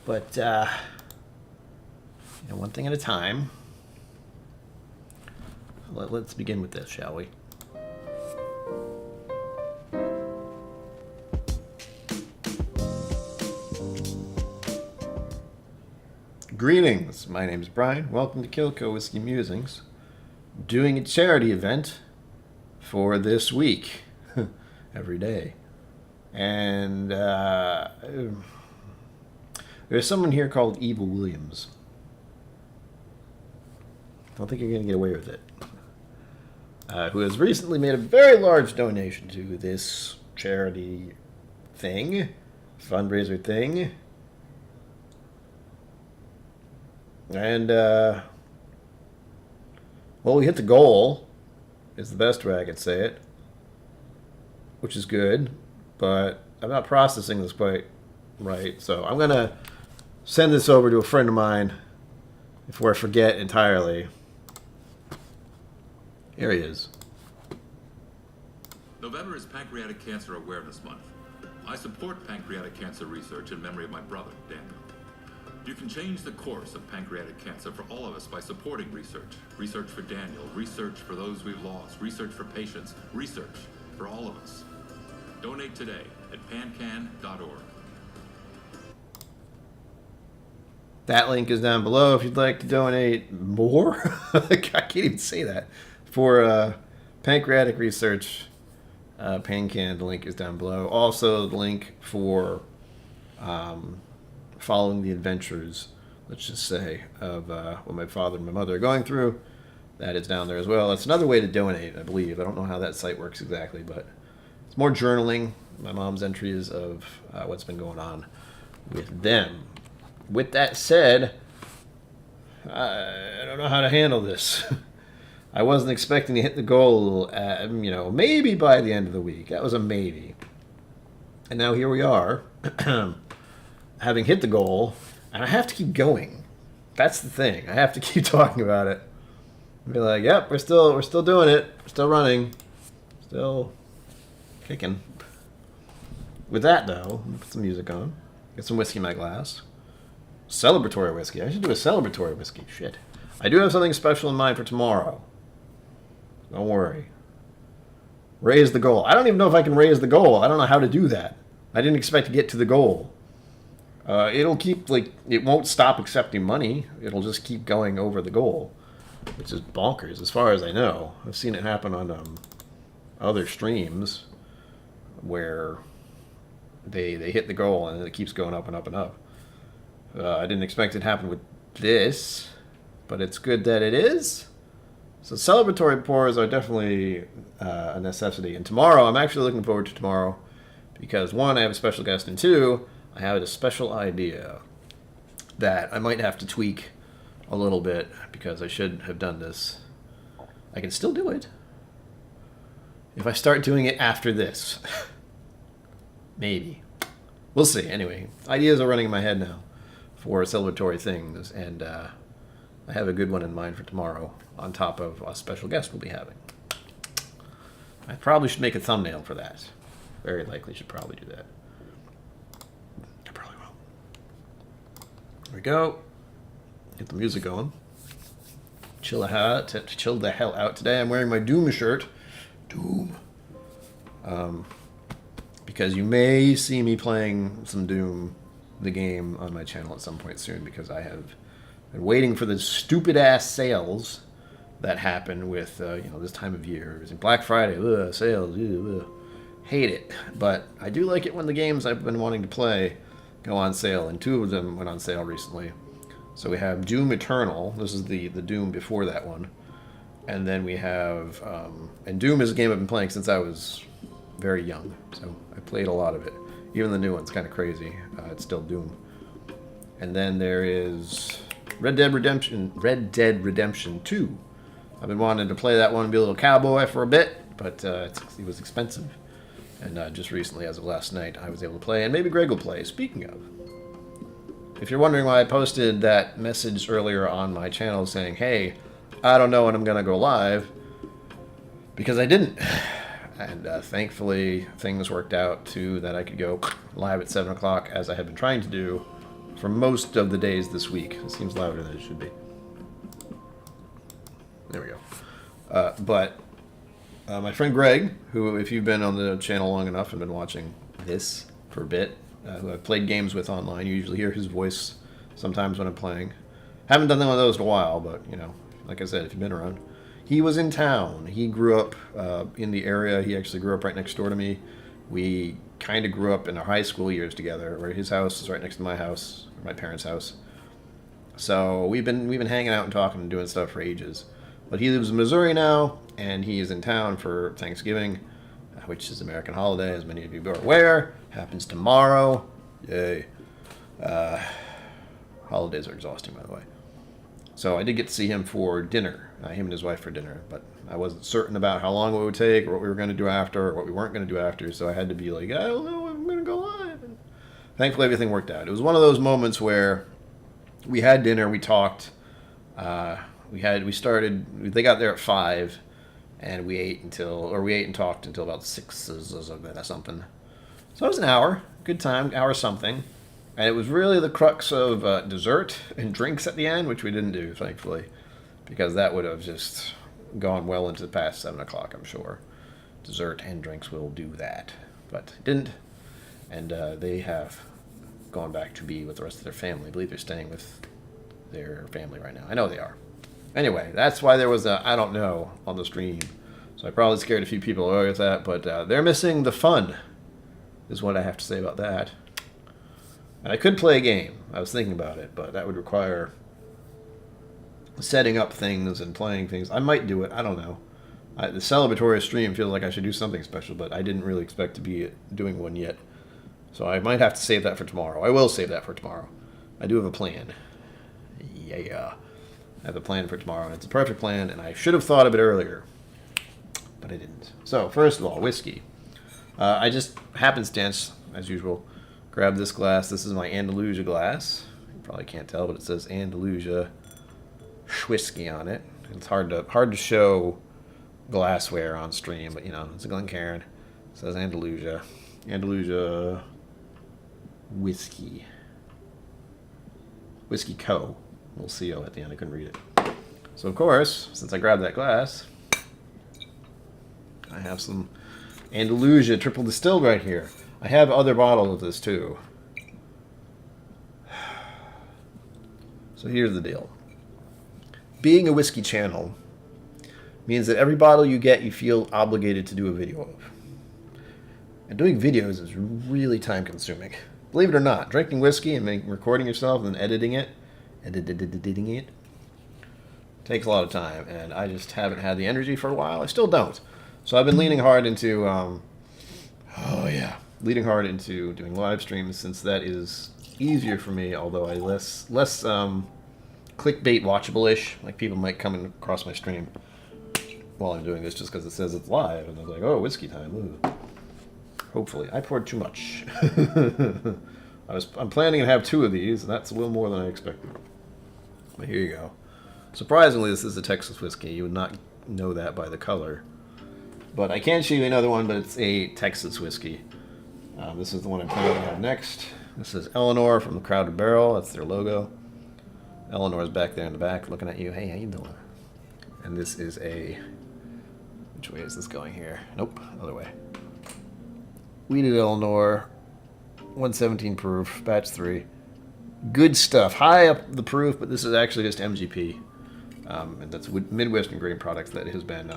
But, one thing at a time. Let's begin with this, shall we? Greetings, my name is Brian. Welcome to KillCo Whiskey Musings. Doing a charity event for this week, every day. And there's someone here called Eva Williams. I don't think you're going to get away with it. Who has recently made a very large donation to this charity thing, fundraiser thing. And, well, we hit the goal, is the best way I could say it, which is good, but I'm not processing this quite right, so I'm going to send this over to a friend of mine before I forget entirely. Here he is. November is Pancreatic Cancer Awareness Month. I support pancreatic cancer research in memory of my brother, Daniel. You can change the course of pancreatic cancer for all of us by supporting research. Research for Daniel, research for those we've lost, research for patients, research for all of us. Donate today at pancan.org. That link is down below if you'd like to donate more. I can't even say that. For pancreatic research, Pancan, the link is down below. Also, the link for following the adventures, let's just say, of what my father and my mother are going through. That is down there as well. It's another way to donate, I believe. I don't know how that site works exactly, but it's more journaling, my mom's entries of what's been going on with them. With that said, I don't know how to handle this. I wasn't expecting to hit the goal, maybe by the end of the week. That was a maybe. And now here we are, having hit the goal, and I have to keep going. That's the thing. I have to keep talking about it. Be like, yep, we're still doing it. We're still running. Still kicking. With that, though, put some music on. Get some whiskey in my glass. Celebratory whiskey. I should do a celebratory whiskey. Shit. I do have something special in mind for tomorrow. Don't worry. Raise the goal. I don't even know if I can raise the goal. I don't know how to do that. I didn't expect to get to the goal. It'll keep, it won't stop accepting money. It'll just keep going over the goal, which is bonkers as far as I know. I've seen it happen on other streams where they hit the goal and it keeps going up and up and up. I didn't expect it to happen with this, but it's good that it is. So celebratory pours are definitely a necessity. And tomorrow, I'm actually looking forward to tomorrow because, one, I have a special guest, and two, I have a special idea that I might have to tweak a little bit because I should have done this. I can still do it if I start doing it after this. Maybe. We'll see. Anyway, ideas are running in my head now for celebratory things, and I have a good one in mind for tomorrow on top of a special guest we'll be having. I probably should make a thumbnail for that. Very likely should probably do that. I probably will. There we go. Get the music going. Chill the hell out today. I'm wearing my Doom shirt. Doom. Because you may see me playing some Doom, the game, on my channel at some point soon, because I have been waiting for the stupid ass sales that happen with this time of year. It's Black Friday, sales, hate it. But I do like it when the games I've been wanting to play go on sale, and two of them went on sale recently. So we have Doom Eternal. This is the Doom before that one. And then we have, and Doom is a game I've been playing since I was very young. So I played a lot of it. Even the new one's kind of crazy. It's still Doom. And then there is Red Dead Redemption 2. I've been wanting to play that one and be a little cowboy for a bit, but it was expensive. And just recently, as of last night, I was able to play, and maybe Greg will play. Speaking of, if you're wondering why I posted that message earlier on my channel saying, hey, I don't know when I'm going to go live, because I didn't. And thankfully, things worked out, too, that I could go live at 7 o'clock, as I had been trying to do for most of the days this week. It seems louder than it should be. There we go. But my friend Greg, who, if you've been on the channel long enough and been watching this for a bit, who I've played games with online, you usually hear his voice sometimes when I'm playing. Haven't done one of those in a while, but, you know, like I said, if you've been around. He was in town. He grew up in the area. He actually grew up right next door to me. We kind of grew up in our high school years together, where his house is right next to my house, my parents' house. So we've been hanging out and talking and doing stuff for ages. But he lives in Missouri now, and he is in town for Thanksgiving, which is American holiday, as many of you are aware. Happens tomorrow. Yay. Holidays are exhausting, by the way. So I did get to see him for dinner, him and his wife for dinner, but I wasn't certain about how long it would take, or what we were going to do after, or what we weren't going to do after, so I had to be like, I don't know, I'm going to go live. And thankfully, everything worked out. It was one of those moments where we had dinner, we talked, they got there at 5, and we ate and talked until about 6 or something. So it was an hour, good time, hour something. And it was really the crux of dessert and drinks at the end, which we didn't do, thankfully, because that would have just gone well into past 7 o'clock, I'm sure. Dessert and drinks will do that, but it didn't. And they have gone back to be with the rest of their family. I believe they're staying with their family right now. I know they are. Anyway, that's why there was a I don't know on the stream. So I probably scared a few people away with that, but they're missing the fun, is what I have to say about that. And I could play a game. I was thinking about it, but that would require setting up things and playing things. I might do it. I don't know. The celebratory stream feels like I should do something special, but I didn't really expect to be doing one yet. So I might have to save that for tomorrow. I will save that for tomorrow. I do have a plan. Yeah. I have a plan for tomorrow, and it's a perfect plan, and I should have thought of it earlier, but I didn't. So, first of all, whiskey. I just happenstance, as usual, grab this glass. This is my Andalusia glass. You probably can't tell, but it says Andalusia whiskey on it. It's hard to show glassware on stream, but you know, it's a Glencairn. It says Andalusia whiskey. Whiskey Co. We'll see at the end. I couldn't read it. So of course, since I grabbed that glass, I have some Andalusia triple distilled right here. I have other bottles of this too. So here's the deal. Being a whiskey channel means that every bottle you get, you feel obligated to do a video of. And doing videos is really time consuming. Believe it or not, drinking whiskey and recording yourself and then editing it takes a lot of time, and I just haven't had the energy for a while. I still don't. So I've been leaning hard into doing live streams, since that is easier for me, although I less clickbait watchable-ish. Like, people might come across my stream while I'm doing this just because it says it's live, and they're like, oh, whiskey time. Ooh. Hopefully. I poured too much. I'm planning to have 2 of these, and that's a little more than I expected. But here you go. Surprisingly, this is a Texas whiskey. You would not know that by the color. But I can show you another one, but it's a Texas whiskey. This is the one I'm planning to have next. This is Eleanor from the Crowded Barrel. That's their logo. Eleanor's back there in the back looking at you. Hey, how you doing? And this is a... Which way is this going here? Nope, other way. Wheated Eleanor, 117 proof, batch 3. Good stuff. High up the proof, but this is actually just MGP. And that's Midwestern grain products that has been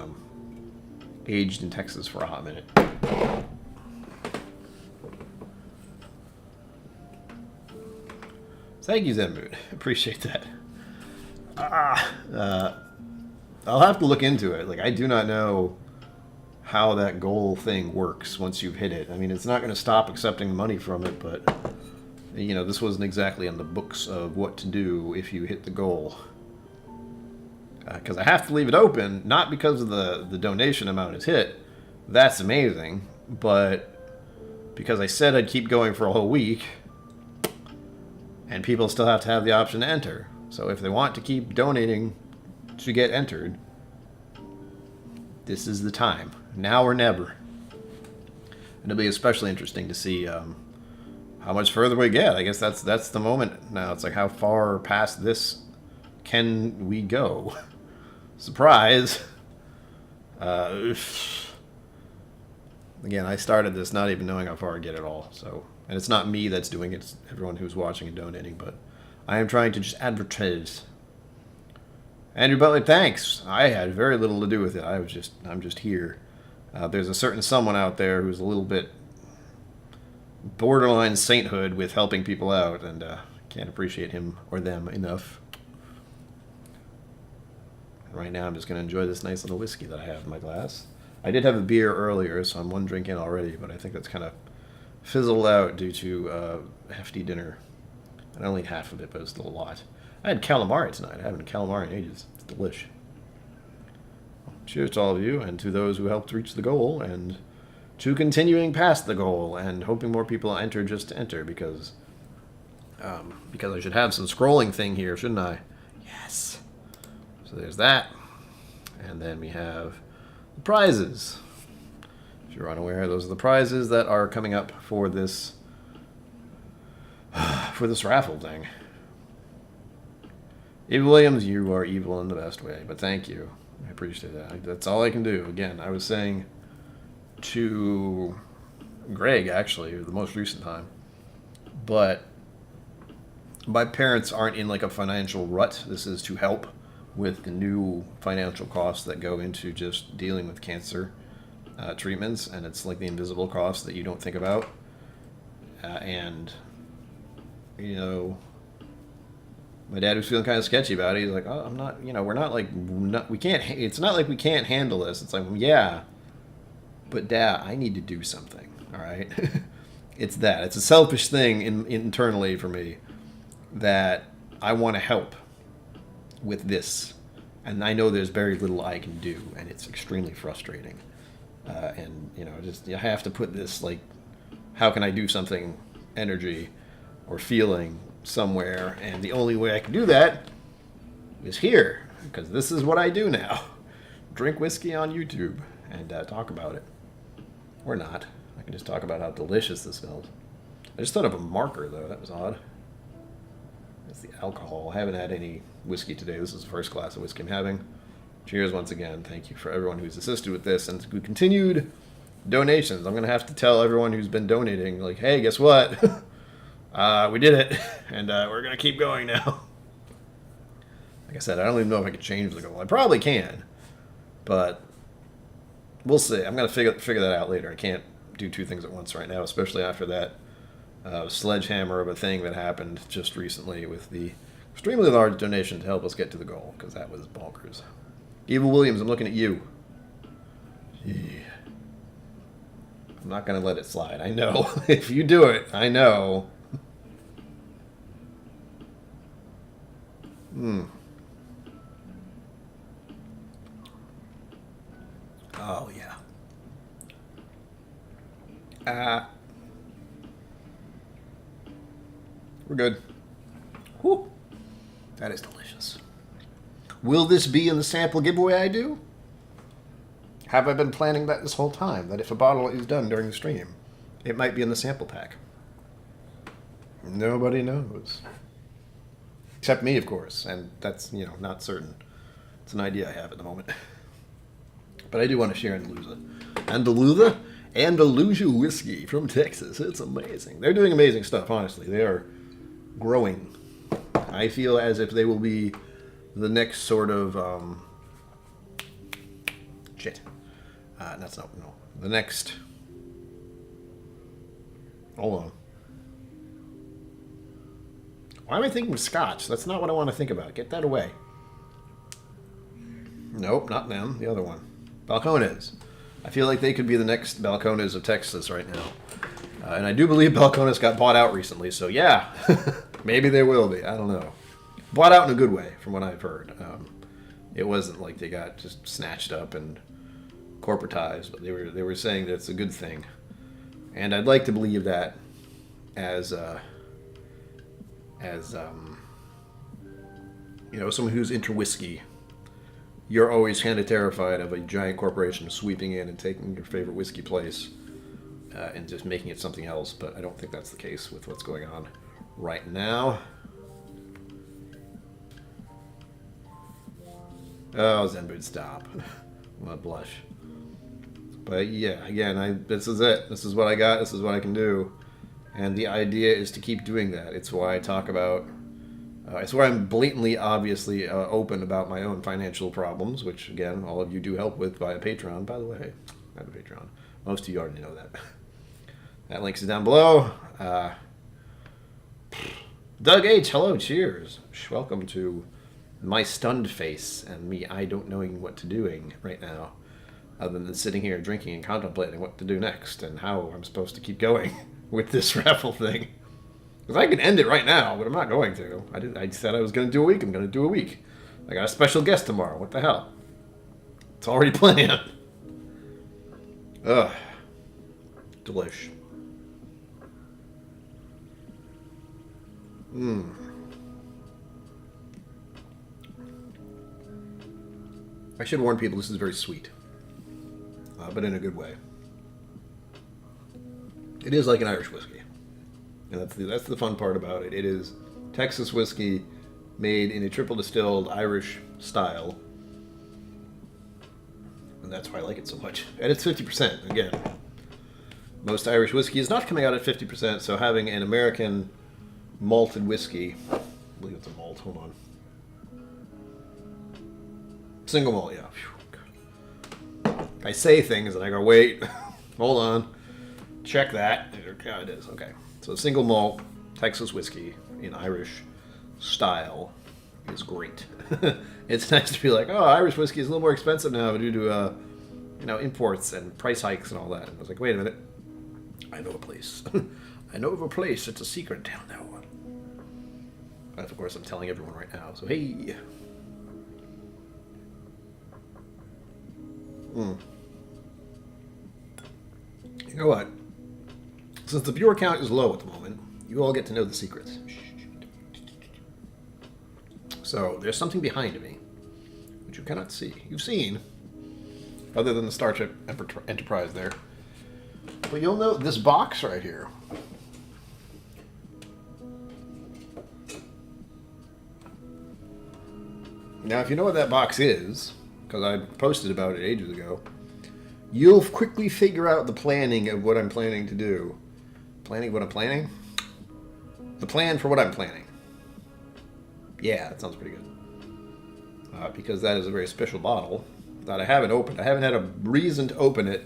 aged in Texas for a hot minute. Thank you, Zenmood. Appreciate that. I'll have to look into it. Like, I do not know how that goal thing works once you've hit it. I mean, it's not going to stop accepting money from it, but, you know, this wasn't exactly on the books of what to do if you hit the goal. Because I have to leave it open, not because of the donation amount is hit. That's amazing. But because I said I'd keep going for a whole week, and people still have to have the option to enter. So if they want to keep donating to get entered, this is the time. Now or never. And it'll be especially interesting to see how how much further we get. I guess that's the moment now. It's like, how far past this can we go? Surprise. Again, I started this not even knowing how far I get at all. So, and it's not me that's doing it. It's everyone who's watching and donating. But I am trying to just advertise. Andrew Butler, thanks. I had very little to do with it. I'm just here. There's a certain someone out there who's a little bit borderline sainthood with helping people out, and can't appreciate him or them enough. Right now, I'm just going to enjoy this nice little whiskey that I have in my glass. I did have a beer earlier, so I'm one drink in already, but I think that's kind of fizzled out due to a hefty dinner. And only half of it, but it's still a lot. I had calamari tonight. I haven't had calamari in ages. It's delish. Cheers to all of you, and to those who helped reach the goal, and to continuing past the goal, and hoping more people enter just to enter, because I should have some scrolling thing here, shouldn't I? Yes. So there's that. And then we have the prizes. If you're unaware, those are the prizes that are coming up for this raffle thing. Evil Williams, you are evil in the best way, but thank you. I appreciate that. That's all I can do. Again, I was saying to Greg, actually, the most recent time, but my parents aren't in like a financial rut. This is to help with the new financial costs that go into just dealing with cancer treatments, and it's like the invisible costs that you don't think about. And, you know, my dad was feeling kind of sketchy about it. He's like, "Oh, I'm not, we're not like, we can't, it's not like we can't handle this." It's like, yeah, but Dad, I need to do something, all right? It's a selfish thing internally for me that I want to help with this. And I know there's very little I can do, and it's extremely frustrating. And, just, you have to put this, like, how can I do something energy or feeling somewhere, and the only way I can do that is here, because this is what I do now. Drink whiskey on YouTube and talk about it. Or not. I can just talk about how delicious this smells. I just thought of a marker, though. That was odd. That's the alcohol. I haven't had any whiskey today. This is the first glass of whiskey I'm having. Cheers once again. Thank you for everyone who's assisted with this and who continued donations. I'm going to have to tell everyone who's been donating, like, hey, guess what? We did it, and we're going to keep going now. Like I said, I don't even know if I can change the goal. I probably can, but we'll see. I'm going to figure that out later. I can't do two things at once right now, especially after that sledgehammer of a thing that happened just recently with the extremely large donation to help us get to the goal, because that was bonkers. Evil Williams, I'm looking at you. Yeah. I'm not going to let it slide. I know. If you do it, I know. Oh, yeah. We're good. Whew. That is delicious. Will this be in the sample giveaway I do? Have I been planning that this whole time? That if a bottle is done during the stream, it might be in the sample pack? Nobody knows. Except me, of course. And that's, not certain. It's an idea I have at the moment. But I do want to share Andalusia whiskey from Texas. It's amazing. They're doing amazing stuff, honestly. They are growing. I feel as if they will be the next sort of the next. Hold on. Why am I thinking Scotch? That's not what I want to think about. Get that away. Nope, not them. The other one. Balcones. I feel like they could be the next Balcones of Texas right now. And I do believe Balcones got bought out recently, so yeah. Maybe they will be. I don't know. Bought out in a good way, from what I've heard. It wasn't like they got just snatched up and corporatized, but they were saying that it's a good thing. And I'd like to believe that as someone who's into whiskey, you're always kind of terrified of a giant corporation sweeping in and taking your favorite whiskey place. and just making it something else, but I don't think that's the case with what's going on right now. Oh, Zenboot, stop. I'm gonna blush. But yeah, again, this is it. This is what I got. This is what I can do. And the idea is to keep doing that. It's why I talk about... it's where I'm blatantly, obviously, open about my own financial problems, which, again, all of you do help with via Patreon. By the way, I have a Patreon. Most of you already know that. That link is down below. Doug H., hello, cheers. Welcome to my stunned face and me, I don't knowing what to doing right now, other than sitting here drinking and contemplating what to do next and how I'm supposed to keep going with this raffle thing. Because I can end it right now, but I'm not going to. I said I was going to do a week. I'm going to do a week. I got a special guest tomorrow. What the hell? It's already planned. Ugh. Delish. I should warn people this is very sweet. But in a good way. It is like an Irish whiskey. And that's the fun part about it. It is Texas whiskey made in a triple distilled Irish style. And that's why I like it so much. And it's 50%, again. Most Irish whiskey is not coming out at 50%, so having an American malted whiskey... I believe it's a malt, hold on. Single malt, yeah. I say things and I go, wait, hold on. Check that. Yeah, it is, okay. So single malt Texas whiskey in Irish style is great. It's nice to be like, oh, Irish whiskey is a little more expensive now due to imports and price hikes and all that. And I was like, wait a minute, I know a place. I know of a place. It's a secret down there. And of course, I'm telling everyone right now. So hey. You know what? Since the viewer count is low at the moment, you all get to know the secrets. So, there's something behind me, which you cannot see. You've seen, other than the Star Trek Enterprise there. But you'll note this box right here. Now, if you know what that box is, because I posted about it ages ago, you'll quickly figure out the planning of what I'm planning to do. Planning what I'm planning? The plan for what I'm planning. Yeah, that sounds pretty good. Because that is a very special bottle that I haven't opened. I haven't had a reason to open it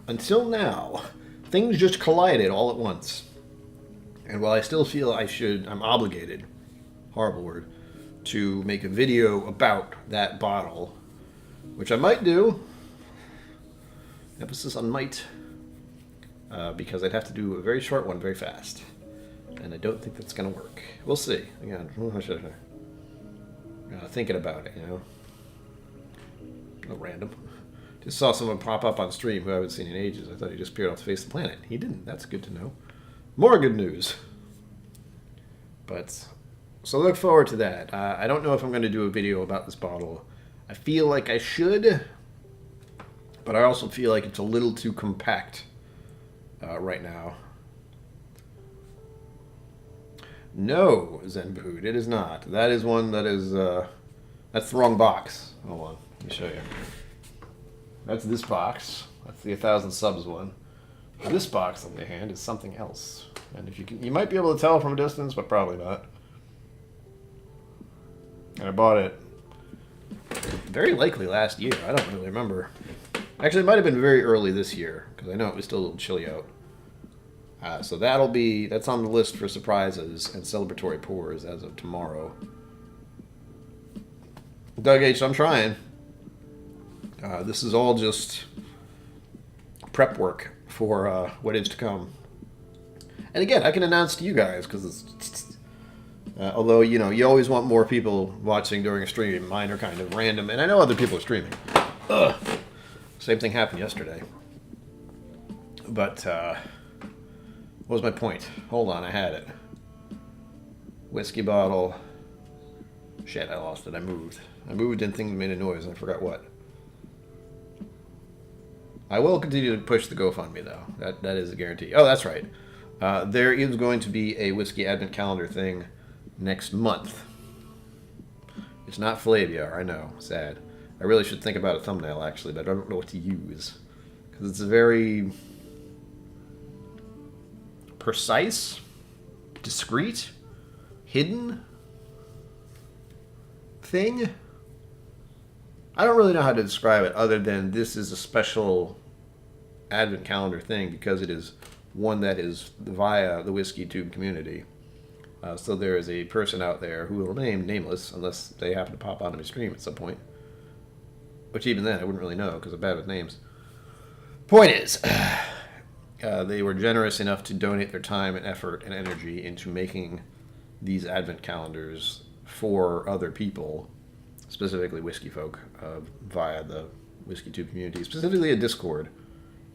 until now. Things just collided all at once. And while I still feel I'm obligated, horrible word, to make a video about that bottle, which I might do. Emphasis on might. Because I'd have to do a very short one very fast. And I don't think that's going to work. We'll see. Again, thinking about it, No random. Just saw someone pop up on stream who I haven't seen in ages. I thought he just appeared off the face of the planet. He didn't. That's good to know. More good news. But, so look forward to that. I don't know if I'm going to do a video about this bottle. I feel like I should, but I also feel like it's a little too compact right now. No, Zenboot, it is not. That is one that is, that's the wrong box. Hold on, let me show you. That's this box. That's the 1,000 subs one. This box, on the hand, is something else. And if you might be able to tell from a distance, but probably not. And I bought it very likely last year. I don't really remember. Actually, it might have been very early this year, because I know it was still a little chilly out. So that's on the list for surprises and celebratory pours as of tomorrow. Doug H., I'm trying. This is all just prep work for what is to come. And again, I can announce to you guys, because it's... although, you always want more people watching during a stream. Mine are kind of random, and I know other people are streaming. Ugh. Same thing happened yesterday. But, what was my point? Hold on, I had it. Whiskey bottle. Shit, I lost it. I moved and things made a noise, and I forgot what. I will continue to push the GoFundMe, though. That is a guarantee. Oh, that's right. There is going to be a whiskey advent calendar thing next month. It's not Flaviar, I know. Sad. I really should think about a thumbnail, actually, but I don't know what to use. Because it's a very precise, discreet, hidden thing. I don't really know how to describe it other than this is a special advent calendar thing because it is one that is via the Whiskey Tube community. So there is a person out there who will remain nameless unless they happen to pop onto my stream at some point. Which even then I wouldn't really know because I'm bad with names. Point is, they were generous enough to donate their time and effort and energy into making these advent calendars for other people, specifically whiskey folk, via the Whiskey Tube community, specifically a Discord.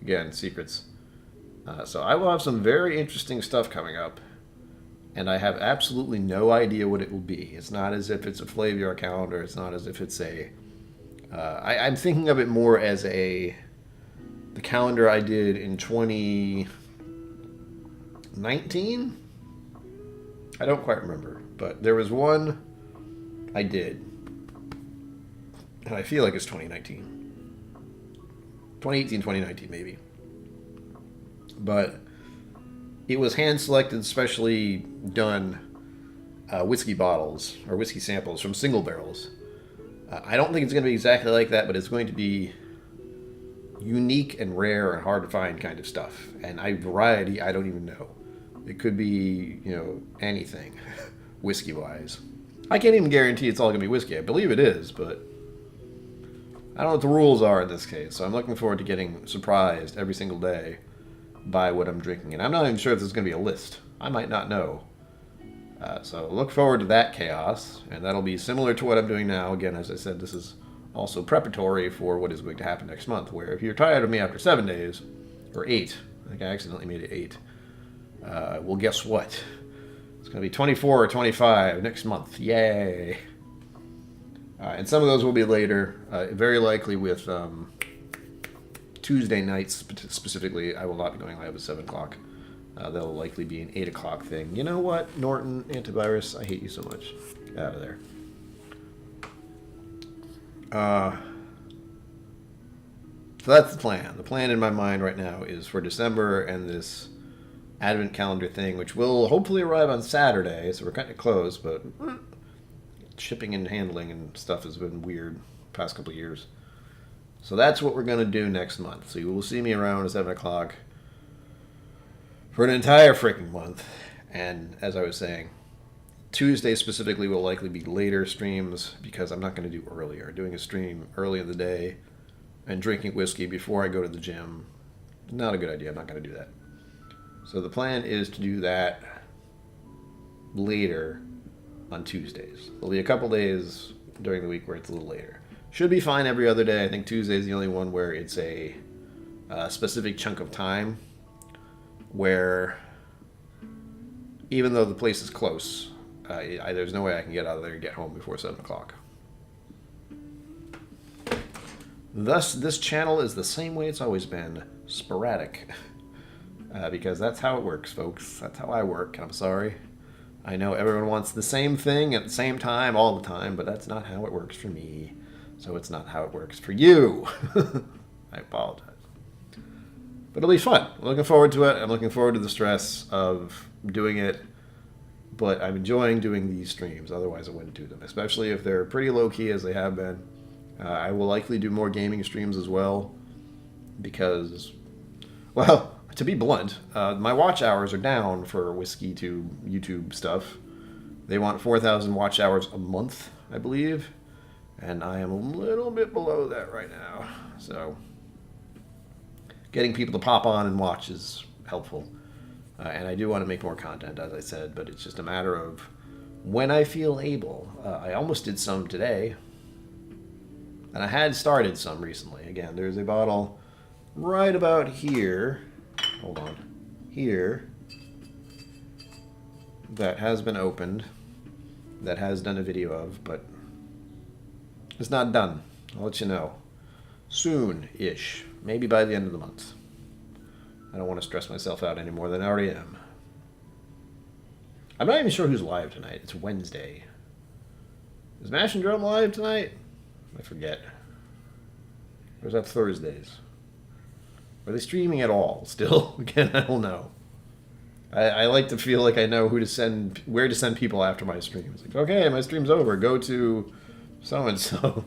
Again, secrets. So I will have some very interesting stuff coming up, and I have absolutely no idea what it will be. It's not as if it's a Flaviar calendar. It's not as if it's a... I'm thinking of it more as the calendar I did in 2019? I don't quite remember, but there was one I did, and I feel like it's 2019. 2018, 2019 maybe. But it was hand-selected, specially done whiskey bottles, or whiskey samples from single barrels. I don't think it's going to be exactly like that, but it's going to be unique and rare and hard to find kind of stuff. And variety, I don't even know. It could be, anything, whiskey-wise. I can't even guarantee it's all going to be whiskey. I believe it is, but I don't know what the rules are in this case. So I'm looking forward to getting surprised every single day by what I'm drinking. And I'm not even sure if there's going to be a list. I might not know. So look forward to that chaos. And that'll be similar to what I'm doing now. Again, as I said, this is also preparatory for what is going to happen next month. Where if you're tired of me after 7 days, or 8, I think I accidentally made it 8. Well, guess what? It's going to be 24 or 25 next month. Yay! And some of those will be later. Very likely with Tuesday nights specifically. I will not be going live at 7 o'clock. That'll likely be an 8 o'clock thing. You know what, Norton Antivirus? I hate you so much. Get out of there. So that's the plan. The plan in my mind right now is for December and this Advent calendar thing, which will hopefully arrive on Saturday, so we're kind of close, but shipping and handling and stuff has been weird the past couple of years. So that's what we're going to do next month. So you will see me around at 7 o'clock for an entire freaking month. And as I was saying, Tuesday specifically will likely be later streams because I'm not going to do earlier. Doing a stream early in the day and drinking whiskey before I go to the gym, not a good idea. I'm not going to do that. So the plan is to do that later on Tuesdays. There'll be a couple days during the week where it's a little later. Should be fine every other day. I think Tuesday is the only one where it's a specific chunk of time where even though the place is close, there's no way I can get out of there and get home before 7 o'clock. Thus, this channel is the same way it's always been, sporadic. Because that's how it works, folks. That's how I work, and I'm sorry. I know everyone wants the same thing at the same time all the time, but that's not how it works for me. So it's not how it works for you. I apologize. But it'll be fun. I'm looking forward to it. I'm looking forward to the stress of doing it. But I'm enjoying doing these streams. Otherwise, I wouldn't do them. Especially if they're pretty low-key as they have been. I will likely do more gaming streams as well. Because, well, to be blunt, my watch hours are down for Whiskey Tube YouTube stuff. They want 4,000 watch hours a month, I believe. And I am a little bit below that right now. So getting people to pop on and watch is helpful. And I do want to make more content, as I said, but it's just a matter of when I feel able. I almost did some today. And I had started some recently. Again, there's a bottle right about here. Hold on. Here. That has been opened. That has done a video of, but it's not done. I'll let you know. soon-ish. Maybe by the end of the month. I don't want to stress myself out any more than I already am. I'm not even sure who's live tonight. It's Wednesday. Is Mash and Drum live tonight? I forget. Or is that Thursdays? Are they streaming at all still? Again, I don't know. I like to feel like I know where to send people after my stream. It's like, okay, my stream's over. Go to so-and-so.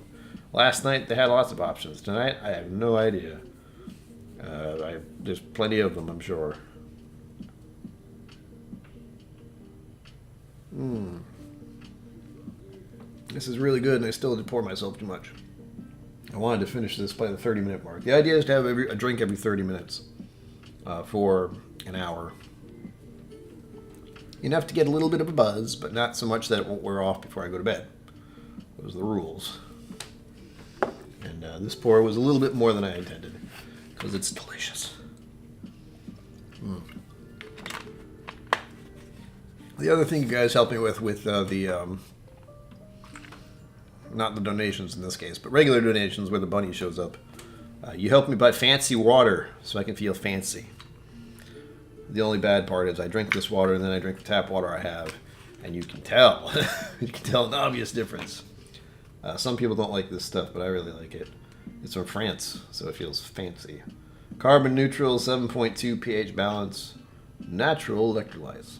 Last night, they had lots of options. Tonight, I have no idea. There's plenty of them, I'm sure. This is really good, and I still did pour myself too much. I wanted to finish this by the 30-minute mark. The idea is to have a drink every 30 minutes for an hour. Enough to get a little bit of a buzz, but not so much that it won't wear off before I go to bed. Those are the rules. And this pour was a little bit more than I intended, because it's delicious. The other thing you guys helped me with not the donations in this case, but regular donations where the bunny shows up. You helped me buy fancy water so I can feel fancy. The only bad part is I drink this water and then I drink the tap water I have, and you can tell. You can tell an obvious difference. Some people don't like this stuff, but I really like it. It's from France, so it feels fancy. Carbon neutral, 7.2 pH balance, natural electrolytes.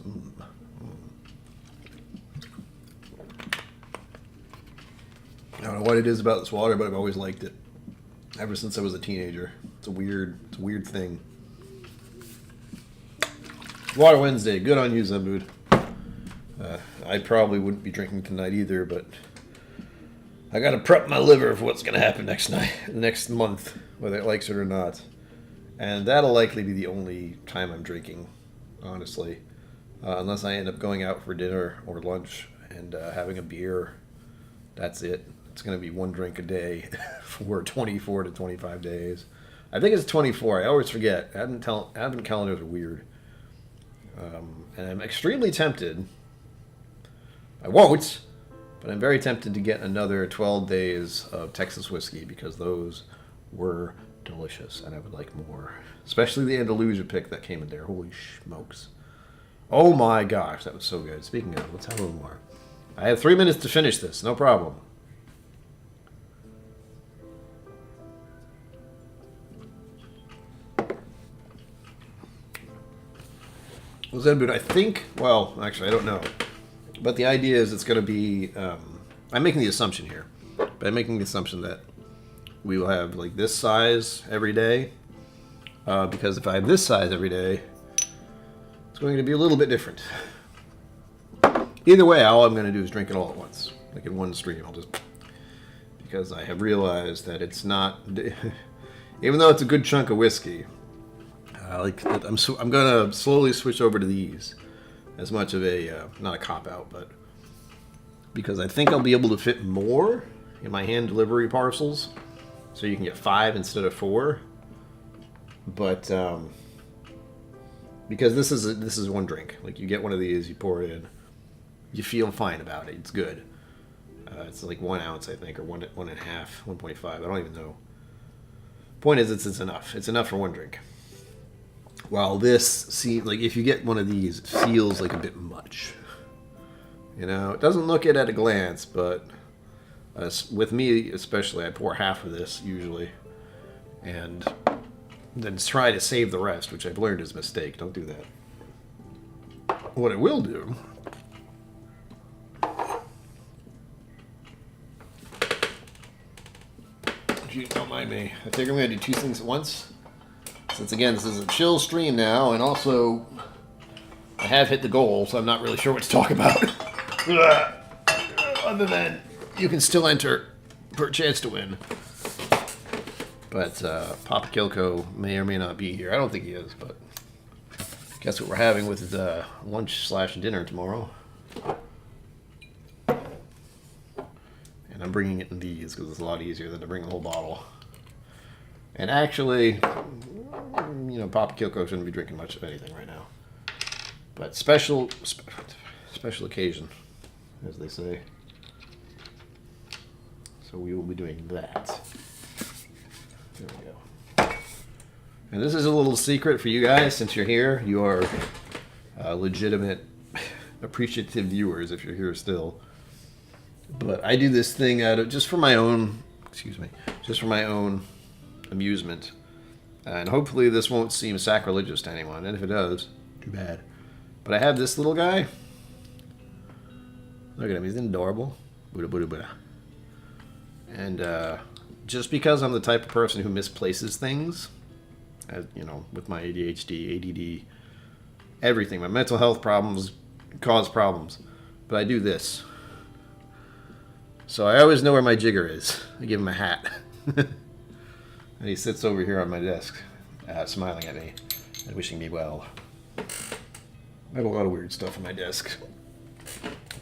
I don't know what it is about this water, but I've always liked it. Ever since I was a teenager. It's a weird thing. Water Wednesday. Good on you, Zembud. I probably wouldn't be drinking tonight either, but I gotta prep my liver for what's gonna happen next month, whether it likes it or not. And that'll likely be the only time I'm drinking, honestly. Unless I end up going out for dinner or lunch and having a beer. That's it. It's going to be one drink a day for 24 to 25 days. I think it's 24. I always forget. Advent calendars are weird. And I'm extremely tempted. I won't, but I'm very tempted to get another 12 days of Texas whiskey because those were delicious and I would like more. Especially the Andalusia pick that came in there. Holy smokes. Oh my gosh, that was so good. Speaking of, let's have a little more. I have 3 minutes to finish this, no problem. Well, Zenbud, I think, well, actually, I don't know. But the idea is it's going to be, I'm making the assumption here, but I'm making the assumption that we will have like this size every day. Because if I have this size every day, it's going to be a little bit different. Either way, all I'm going to do is drink it all at once, like in one stream. Because I have realized that it's not, even though it's a good chunk of whiskey, I'm going to slowly switch over to these as much of a, not a cop-out, but because I think I'll be able to fit more in my hand delivery parcels, so you can get 5 instead of 4. But because this is one drink, like you get one of these, you pour it in, you feel fine about it. It's good. It's like 1 ounce, I think, or 1.5, 1.5. I don't even know. Point is, it's enough. It's enough for one drink. While this seems like if you get one of these, it feels like a bit much. You know, it doesn't look it at a glance, but with me especially, I pour half of this usually, and then try to save the rest, which I've learned is a mistake. Don't do that. What I will do. If you don't mind me, I think I'm going to do 2 things at once. Since again, this is a chill stream now, and also I have hit the goal, so I'm not really sure what to talk about. Other than you can still enter for a chance to win. But Papa KillCo may or may not be here. I don't think he is, but guess what we're having with lunch/dinner tomorrow. And I'm bringing it in these because it's a lot easier than to bring the whole bottle. And actually, you know, Papa KillCo shouldn't be drinking much of anything right now. But special occasion, as they say. So we will be doing that. There we go. And this is a little secret for you guys, since you're here. You are legitimate, appreciative viewers if you're here still. But I do this thing out of just for my own, just for my own amusement. And hopefully this won't seem sacrilegious to anyone. And if it does, too bad. But I have this little guy. Look at him, he's adorable. Buddha, Buddha, Buddha. And just because I'm the type of person who misplaces things, as, you know, with my ADHD, ADD, everything, my mental health problems cause problems. But I do this. So I always know where my jigger is. I give him a hat. And he sits over here on my desk, smiling at me and wishing me well. I have a lot of weird stuff on my desk.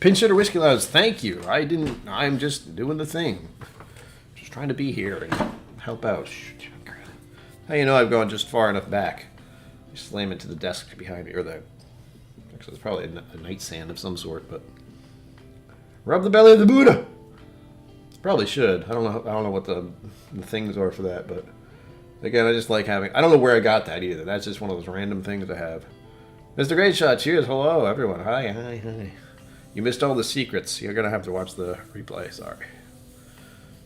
Pinch hitter whiskey lounge, thank you. I'm just doing the thing. Just trying to be here and help out. How you know I've gone just far enough back? I slam into the desk behind me, or actually it's probably a nightstand of some sort, but rub the belly of the Buddha. Probably should. I don't know what the things are for that, but again, I just like having. I don't know where I got that either. That's just one of those random things I have. Mr. Great Shot, cheers. Hello, everyone. Hi. You missed all the secrets. You're gonna have to watch the replay. Sorry.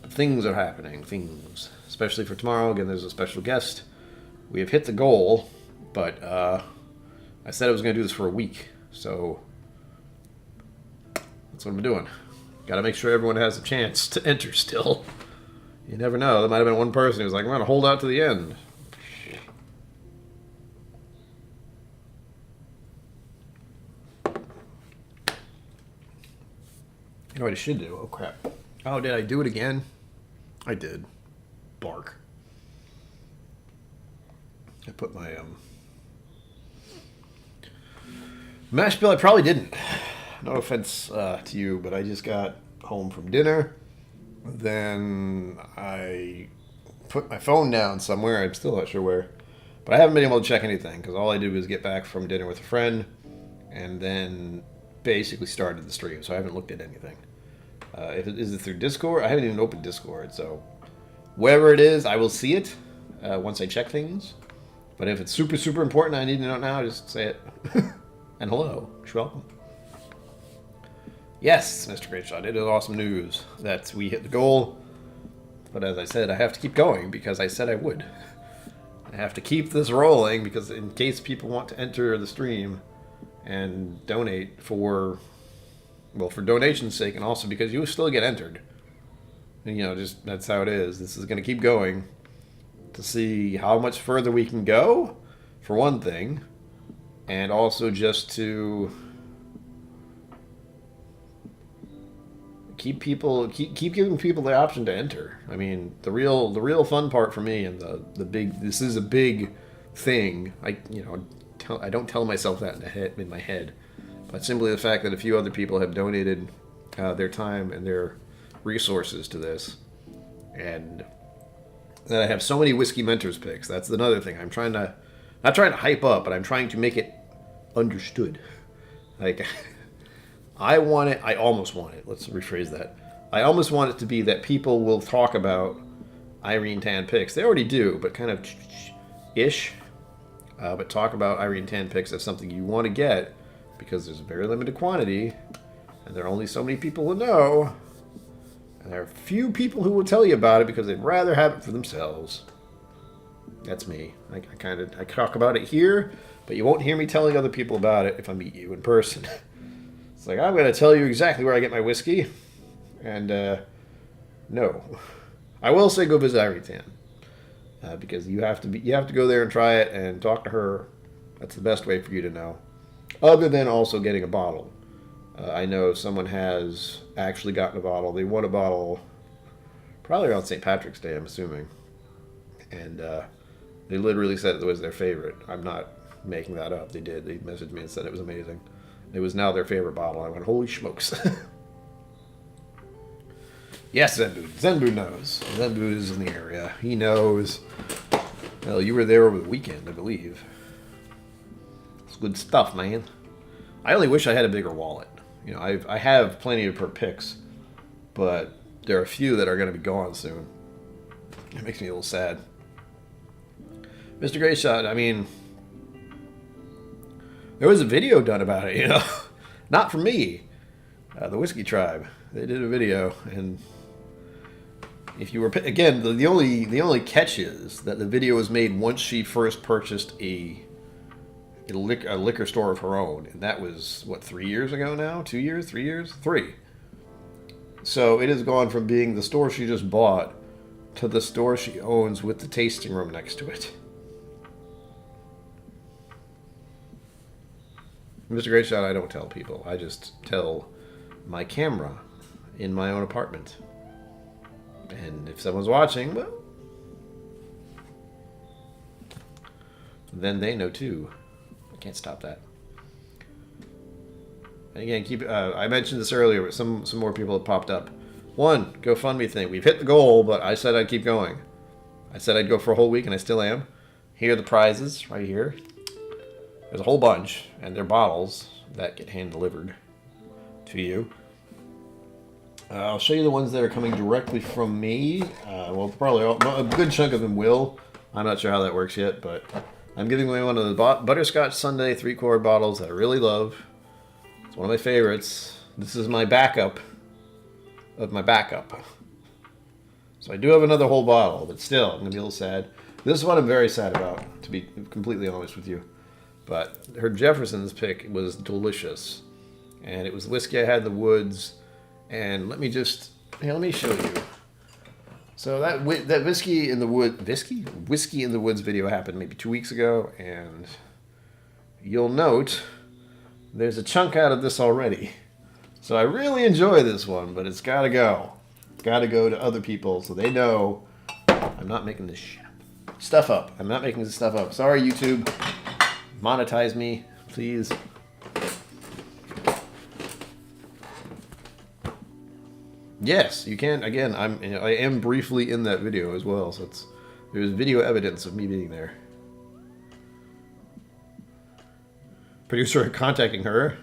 But things are happening. Things, especially for tomorrow. Again, there's a special guest. We have hit the goal, but I said I was gonna do this for a week, so that's what I'm doing. Got to make sure everyone has a chance to enter still. You never know. There might have been one person who was like, I'm going to hold out to the end. You know what I should do? Oh, crap. Oh, did I do it again? I did. Bark. I put my mash bill. I probably didn't. No offense to you, but I just got home from dinner. Then I put my phone down somewhere. I'm still not sure where. But I haven't been able to check anything because all I did was get back from dinner with a friend and then basically started the stream. So I haven't looked at anything. Is it through Discord? I haven't even opened Discord. So wherever it is, I will see it once I check things. But if it's super, super important, I need to know it now, just say it. And hello. You're welcome. Yes, Mr. Greatshot, it is awesome news that we hit the goal. But as I said, I have to keep going because I said I would. I have to keep this rolling because in case people want to enter the stream and donate for donation's sake, and also because you will still get entered. And, you know, just that's how it is. This is going to keep going to see how much further we can go, for one thing, and also just to keep giving people the option to enter. I mean, the real fun part for me, and this is a big thing. I don't tell myself that in my head, but simply the fact that a few other people have donated their time and their resources to this, and that I have so many whiskey mentors picks. That's another thing. I'm trying to not trying to hype up, but I'm trying to make it understood. Like. I almost want it. Let's rephrase that. I almost want it to be that people will talk about Irene Tan picks. They already do, but kind of ish. But talk about Irene Tan picks as something you want to get because there's a very limited quantity, and there are only so many people who know, and there are few people who will tell you about it because they'd rather have it for themselves. That's me. I talk about it here, but you won't hear me telling other people about it if I meet you in person. It's like, I'm going to tell you exactly where I get my whiskey. And, no. I will say go visit Irene Tan. Because you have to go there and try it and talk to her. That's the best way for you to know. Other than also getting a bottle. I know someone has actually gotten a bottle. They won a bottle probably around St. Patrick's Day, I'm assuming. And they literally said it was their favorite. I'm not making that up. They did. They messaged me and said it was amazing. It was now their favorite bottle. I went, holy smokes. Yes, Zenbu. Zenbu knows. Zenbu is in the area. He knows. Well, you were there over the weekend, I believe. It's good stuff, man. I only wish I had a bigger wallet. You know, I have plenty of per picks, but there are a few that are going to be gone soon. It makes me a little sad. Mr. Great Shot, I mean, there was a video done about it, you know. Not from me. The Whiskey Tribe. They did a video, and if you were again, the only catch is that the video was made once she first purchased a liquor store of her own, and that was what, 3 years ago now? 2 years? 3 years? 3. So it has gone from being the store she just bought to the store she owns with the tasting room next to it. Mr. Great Shot, I don't tell people. I just tell my camera in my own apartment. And if someone's watching, well, then they know too. I can't stop that. And again, I mentioned this earlier, but some more people have popped up. One, GoFundMe thing. We've hit the goal, but I said I'd keep going. I said I'd go for a whole week, and I still am. Here are the prizes, right here. There's a whole bunch, and they're bottles that get hand-delivered to you. I'll show you the ones that are coming directly from me. Well, probably a good chunk of them will. I'm not sure how that works yet, but I'm giving away one of the Butterscotch Sunday 3-quart bottles that I really love. It's one of my favorites. This is my backup of my backup. So I do have another whole bottle, but still, I'm going to be a little sad. This is what I'm very sad about, to be completely honest with you. But her Jefferson's pick was delicious. And it was whiskey I had in the woods. And let me show you. So that whiskey in the woods video happened maybe 2 weeks ago, and you'll note there's a chunk out of this already. So I really enjoy this one, but it's got to go. It's got to go to other people so they know I'm not making this stuff up. I'm not making this stuff up. Sorry, YouTube. Monetize me, please. Yes, you can. Again, I am briefly in that video as well, so there's video evidence of me being there. Producer contacting her.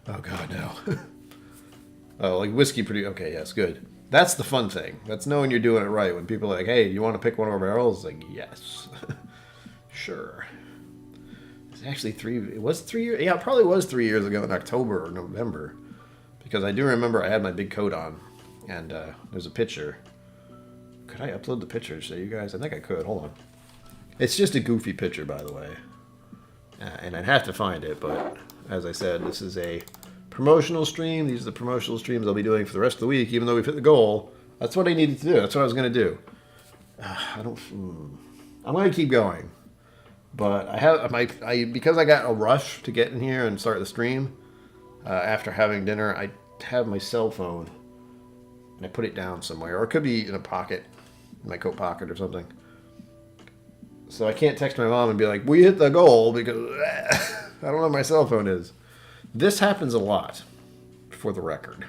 Oh God, no. Oh, like whiskey producer. Okay, yes, good. That's the fun thing. That's knowing you're doing it right. When people are like, "Hey, do you want to pick one of our barrels?" It's like, yes, sure. It's actually 3. It was 3 years. Yeah, it probably was 3 years ago in October or November. Because I do remember I had my big coat on, and there's a picture. Could I upload the picture to show you guys? I think I could. Hold on. It's just a goofy picture, by the way. And I'd have to find it, but as I said, this is a promotional stream. These are the promotional streams I'll be doing for the rest of the week, even though we've hit the goal. That's what I needed to do. That's what I was going to do. I'm going to keep going. But because I got a rush to get in here and start the stream, after having dinner, I have my cell phone and I put it down somewhere, or it could be in a pocket, in my coat pocket or something. So I can't text my mom and be like, "We hit the goal," because I don't know where my cell phone is. This happens a lot, for the record.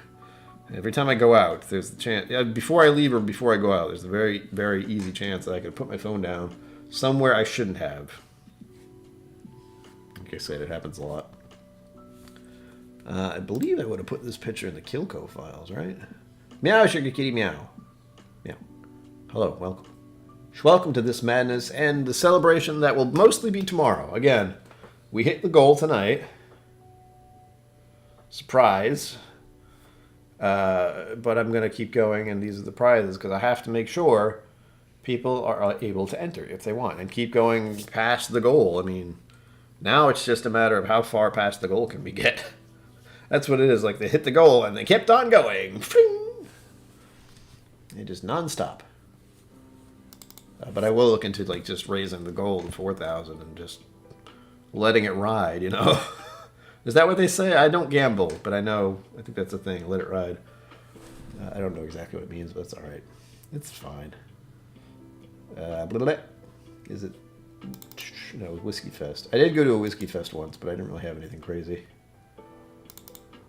Every time I go out, there's the chance, before I leave or before I go out, there's a very, very easy chance that I could put my phone down somewhere I shouldn't have. Like I said, it happens a lot. I believe I would have put this picture in the KillCo files, right? Meow, sugar kitty, meow. Meow. Hello, welcome. Welcome to this madness and the celebration that will mostly be tomorrow. Again, we hit the goal tonight. Surprise. But I'm going to keep going, and these are the prizes, because I have to make sure people are able to enter if they want, and keep going past the goal. I mean, now it's just a matter of how far past the goal can we get. That's what it is. Like, they hit the goal, and they kept on going. They just nonstop. But I will look into, like, just raising the goal to 4,000 and just letting it ride, you know? Is that what they say? I don't gamble, but I think that's a thing. Let it ride. I don't know exactly what it means, but it's all right. It's fine. Blah, blah, blah. Is it? No, it was Whiskey Fest. I did go to a Whiskey Fest once, but I didn't really have anything crazy.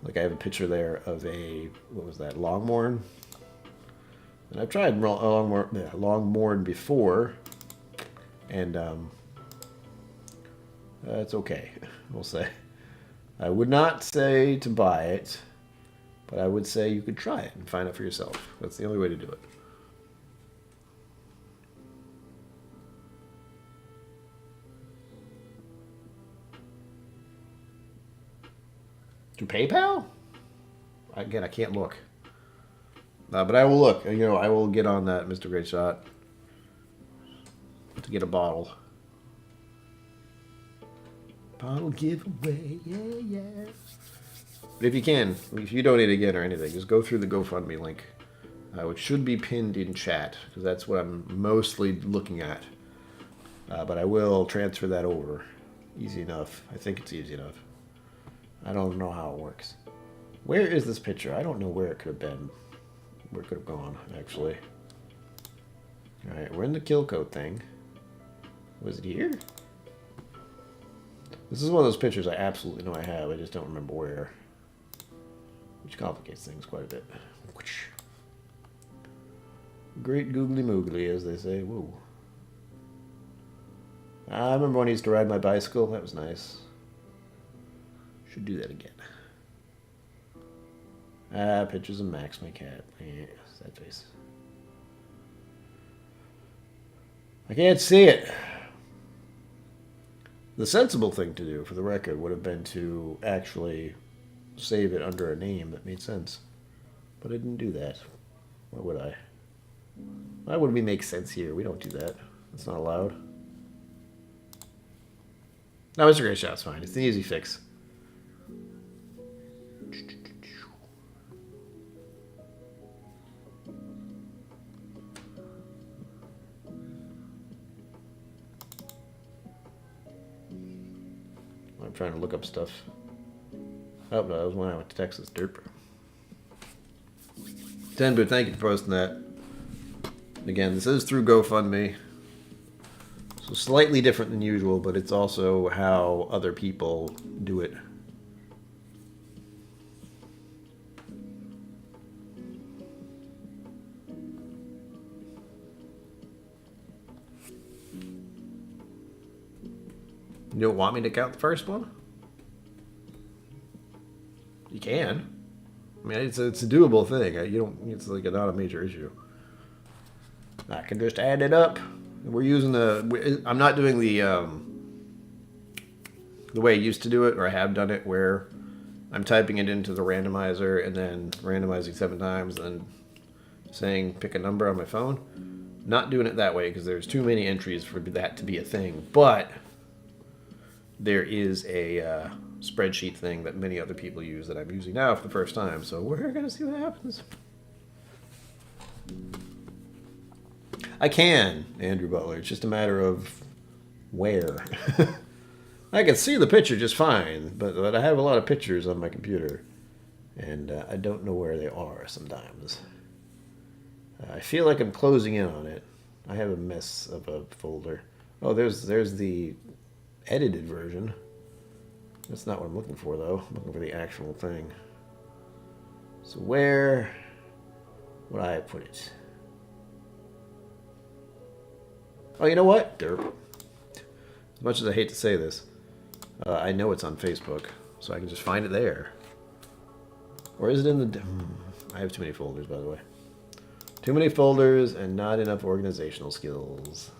Like, I have a picture there of what was that, Longmorn? And I've tried Longmorn before, and it's okay, we'll say. I would not say to buy it, but I would say you could try it and find out for yourself. That's the only way to do it. Through PayPal? Again, I can't look. But I will look. You know, I will get on that, Mr. Great Shot. To get a bottle. Bottle giveaway, yeah. But if you can, if you donate again or anything, just go through the GoFundMe link, which should be pinned in chat, because that's what I'm mostly looking at. But I will transfer that over. Easy enough. I think it's easy enough. I don't know how it works. Where is this picture? I don't know where it could have been. Where it could have gone, actually. Alright, we're in the KillCo thing. Was it here? This is one of those pictures I absolutely know I have. I just don't remember where. Which complicates things quite a bit. Great googly moogly, as they say. Woo. I remember when I used to ride my bicycle. That was nice. Should do that again. Pictures of Max, my cat. Yeah, sad face. I can't see it. The sensible thing to do, for the record, would have been to actually save it under a name that made sense. But I didn't do that. Why would I? Why would we make sense here? We don't do that. That's not allowed. No, Mr. Great Shot's fine. It's an easy fix. I'm trying to look up stuff. Oh, no, that was when I went to Texas. Derp. Tenbu, thank you for posting that. Again, this is through GoFundMe. So slightly different than usual, but it's also how other people do it. You don't want me to count the first one? You can. I mean, it's a doable thing. You don't. It's like not a major issue. I can just add it up. We're using the. I'm not doing the way I used to do it, or I have done it, where I'm typing it into the randomizer and then randomizing 7 times, and then saying pick a number on my phone. Not doing it that way because there's too many entries for that to be a thing. But there is a spreadsheet thing that many other people use that I'm using now for the first time. So we're going to see what happens. I can, Andrew Butler. It's just a matter of where. I can see the picture just fine, but I have a lot of pictures on my computer, and I don't know where they are sometimes. I feel like I'm closing in on it. I have a mess of a folder. Oh, there's the edited version. That's not what I'm looking for, though. I'm looking for the actual thing. So where would I put it? Oh, you know what? Derp. As much as I hate to say this, I know it's on Facebook, so I can just find it there. Or is it in the... I have too many folders, by the way. Too many folders and not enough organizational skills.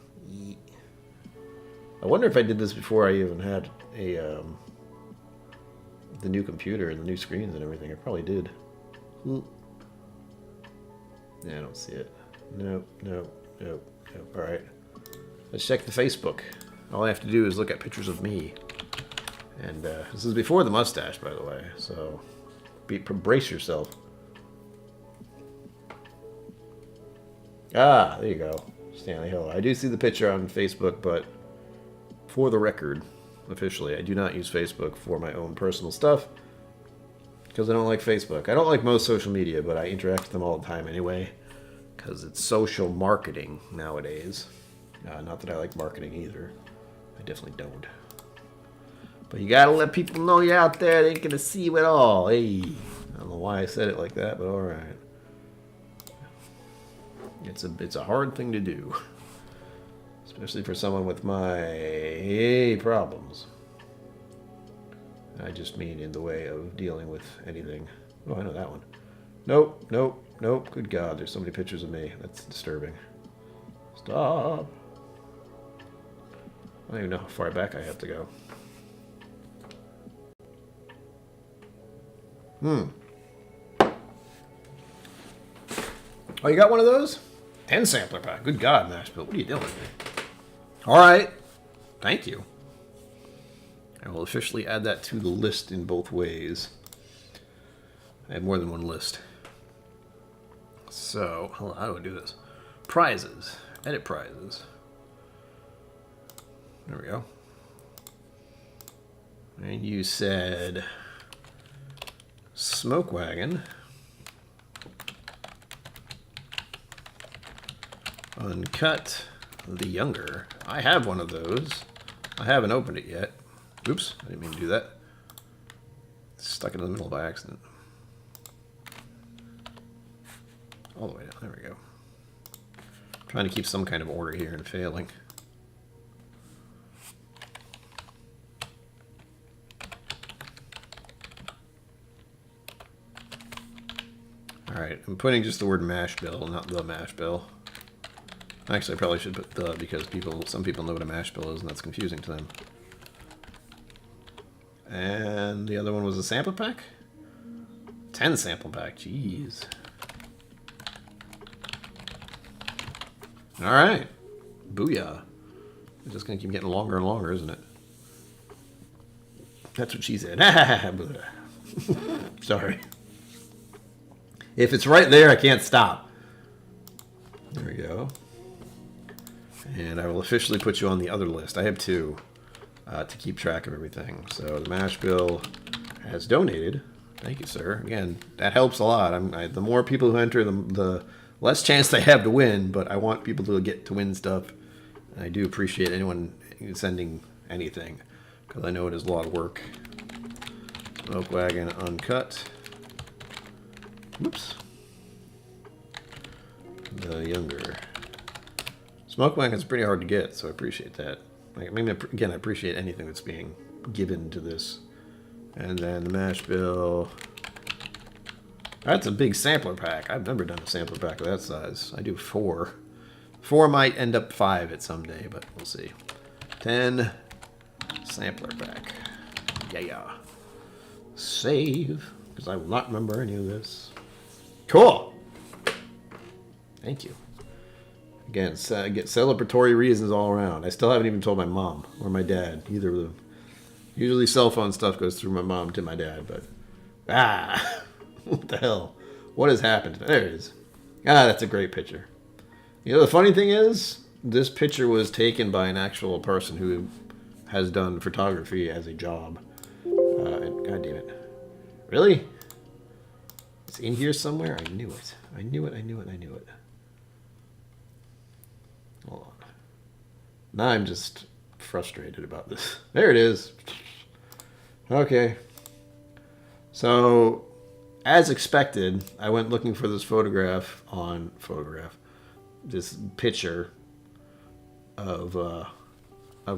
I wonder if I did this before I even had a the new computer and the new screens and everything. I probably did. Yeah, I don't see it. Nope. All right. Let's check the Facebook. All I have to do is look at pictures of me. And this is before the mustache, by the way. So brace yourself. Ah, there you go. Stanley Hill. I do see the picture on Facebook, but for the record, officially, I do not use Facebook for my own personal stuff because I don't like Facebook. I don't like most social media, but I interact with them all the time anyway because it's social marketing nowadays. Not that I like marketing either. I definitely don't. But you gotta let people know you're out there. They ain't gonna see you at all. Hey, I don't know why I said it like that, but all right. It's a hard thing to do, especially for someone with my problems. I just mean in the way of dealing with anything. Oh, I know that one. Nope. Good God, there's so many pictures of me. That's disturbing. Stop. I don't even know how far back I have to go. Oh, you got one of those? 10 sampler pack. Good God, Nashville. What are you doing? All right. Thank you. I will officially add that to the list in both ways. I have more than one list. So, how do I do this? Prizes. Edit prizes. There we go. And you said Smoke Wagon. Uncut the Younger. I have one of those. I haven't opened it yet. Oops, I didn't mean to do that. Stuck it in the middle by accident. All the way down. There we go. Trying to keep some kind of order here and failing. Alright, I'm putting just the word mash bill, not the mash bill. Actually, I probably should put the, because some people know what a mash bill is, and that's confusing to them. And the other one was a sample pack? 10 sample pack, jeez. Alright. Booyah. It's just going to keep getting longer and longer, isn't it? That's what she said. Sorry. If it's right there, I can't stop. There we go. And I will officially put you on the other list. I have two to keep track of everything. So the mash bill has donated. Thank you, sir. Again, that helps a lot. The more people who enter, the less chance they have to win. But I want people to get to win stuff. And I do appreciate anyone sending anything, because I know it is a lot of work. Smoke Wagon Uncut. Whoops. The Younger. Smoke Wagon's pretty hard to get, so I appreciate that. I mean, again, I appreciate anything that's being given to this. And then the mash bill. That's a big sampler pack. I've never done a sampler pack of that size. I do 4. 4 might end up 5 at some day, but we'll see. 10 sampler pack. Yeah. Save, because I will not remember any of this. Cool. Thank you. Again, get celebratory reasons all around. I still haven't even told my mom or my dad, either of them. Usually cell phone stuff goes through my mom to my dad, but... what the hell? What has happened? There it is. That's a great picture. You know, the funny thing is, this picture was taken by an actual person who has done photography as a job. God damn it. Really? It's in here somewhere? I knew it. I knew it. Hold on. Now I'm just frustrated about this. There it is. Okay. So, as expected, I went looking for this this picture of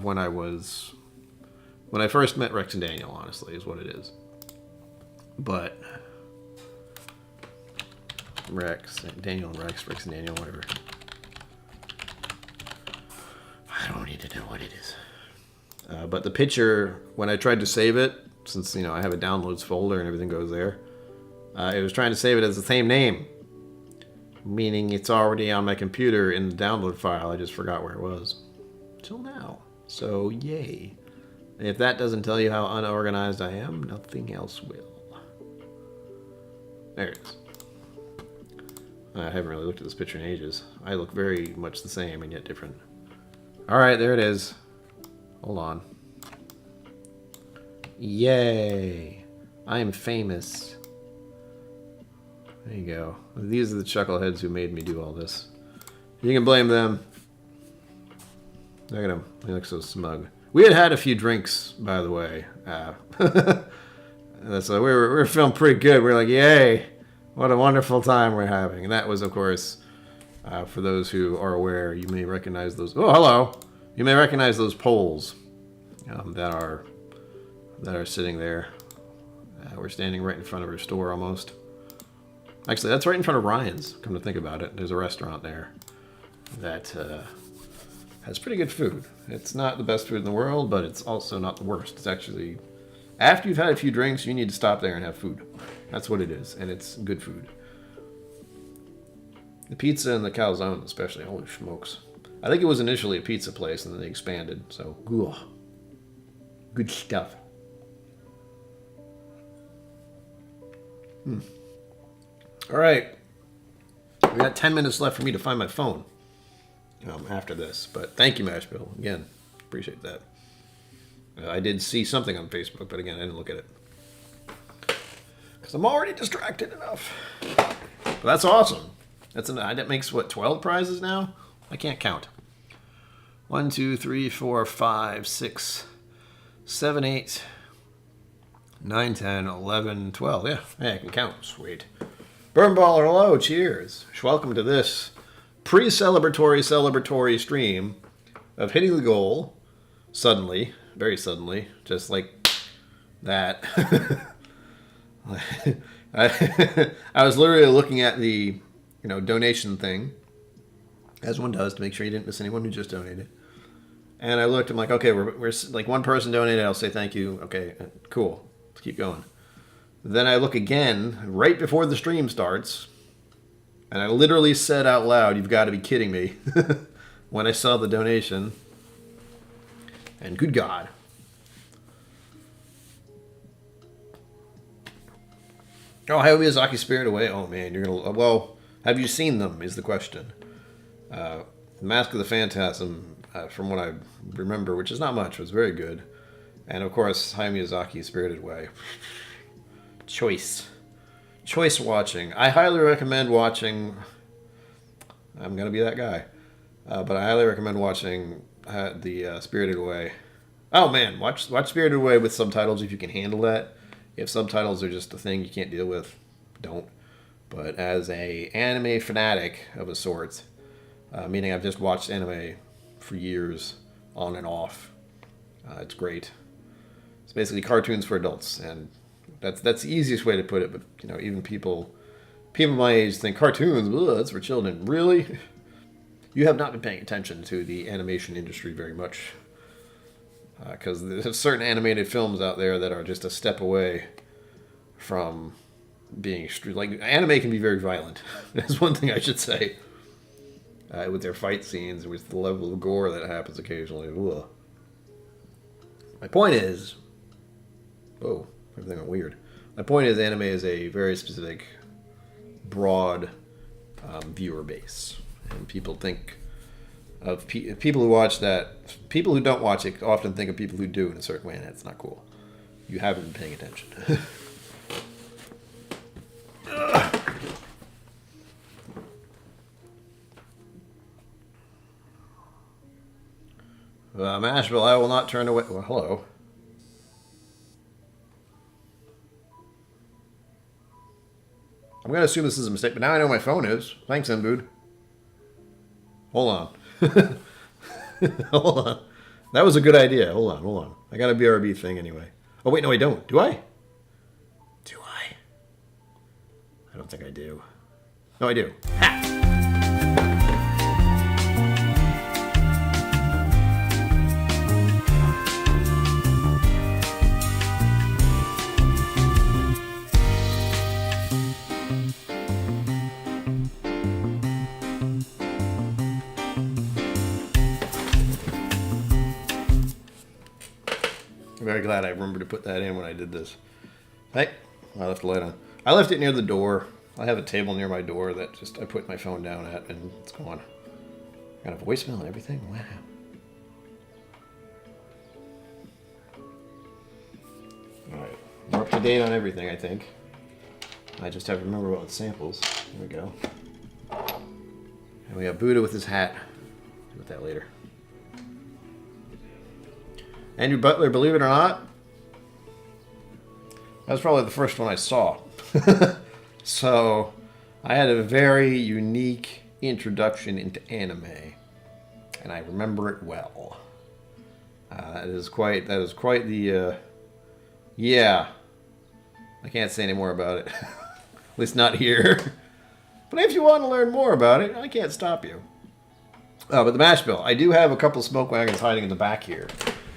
when I first met Rex and Daniel, honestly, is what it is. But Rex and Daniel, whatever. I don't need to know what it is. But the picture, when I tried to save it, since I have a downloads folder and everything goes there, it was trying to save it as the same name, meaning it's already on my computer in the download file. I just forgot where it was till now. So yay! If that doesn't tell you how unorganized I am, nothing else will. There it is. I haven't really looked at this picture in ages. I look very much the same and yet different. Alright, there it is. Hold on. Yay! I am famous. There you go. These are the chuckleheads who made me do all this. You can blame them. Look at him. He looks so smug. We had a few drinks, by the way. So we were feeling pretty good. We were like, yay! What a wonderful time we're having. And that was, of course, for those who are aware, you may recognize those. Oh, hello! You may recognize those poles that are sitting there. We're standing right in front of her store almost. Actually, that's right in front of Ryan's, come to think about it. There's a restaurant there that has pretty good food. It's not the best food in the world, but it's also not the worst. It's actually, after you've had a few drinks, you need to stop there and have food. That's what it is, and it's good food. The pizza and the calzone especially, holy smokes. I think it was initially a pizza place, and then they expanded, so ugh. Good stuff. All right. We got 10 minutes left for me to find my phone after this, but thank you, Mashbill. Again, appreciate that. I did see something on Facebook, but again, I didn't look at it. Because I'm already distracted enough. But that's awesome. That makes, what, 12 prizes now? I can't count. 1, 2, 3, 4, 5, 6, 7, 8, 9, 10, 11, 12. Yeah, I can count. Sweet. Bourbon Baller, hello. Cheers. Welcome to this pre-celebratory stream of hitting the goal suddenly, very suddenly, just like that. I was literally looking at the donation thing, as one does, to make sure you didn't miss anyone who just donated. And I looked, I'm like, okay, we're like one person donated, I'll say thank you. Okay, cool. Let's keep going. Then I look again, right before the stream starts, and I literally said out loud, "You've got to be kidding me," when I saw the donation. And good God. Oh, Hayao Miyazaki Spirit Away. Oh man, you're gonna. Well, have you seen them? Is the question. Mask of the Phantasm, from what I remember, which is not much, was very good, and of course Hayao Miyazaki Spirited Away. Choice watching. I highly recommend watching. I'm gonna be that guy, but I highly recommend watching the Spirited Away. Oh man, watch Spirited Away with subtitles if you can handle that. If subtitles are just a thing you can't deal with, don't. But as a anime fanatic of a sort, meaning I've just watched anime for years, on and off, it's great. It's basically cartoons for adults, and that's the easiest way to put it. But even people my age think cartoons, ugh, that's for children. Really? You have not been paying attention to the animation industry very much. Because there's certain animated films out there that are just a step away from being like anime can be very violent. That's one thing I should say. With their fight scenes, with the level of gore that happens occasionally. Ugh. My point is, everything went weird. My point is, anime is a very specific, broad viewer base, and people think of people who watch that. People who don't watch it often think of people who do in a certain way, and that's not cool. You haven't been paying attention. Mashville, I will not turn away. Well, hello. I'm going to assume this is a mistake, but now I know my phone is. Thanks, Embood. Hold on. Hold on. That was a good idea. Hold on. I got a BRB thing anyway. Oh, wait, no, I don't. Do I? Do I? I don't think I do. No, I do. Ha! I'm very glad I remembered to put that in when I did this. Hey, I left the light on. I left it near the door. I have a table near my door that I put my phone down at, and it's gone. Got a voicemail and everything. Wow. All right, we're up to date on everything, I think. I just have to remember about the samples. There we go. And we have Buddha with his hat. Deal with that later. Andrew Butler, believe it or not, that was probably the first one I saw. So I had a very unique introduction into anime, and I remember it well. That is quite the yeah. I can't say any more about it. At least not here. But if you want to learn more about it, I can't stop you. But the mash bill, I do have a couple smoke wagons hiding in the back here.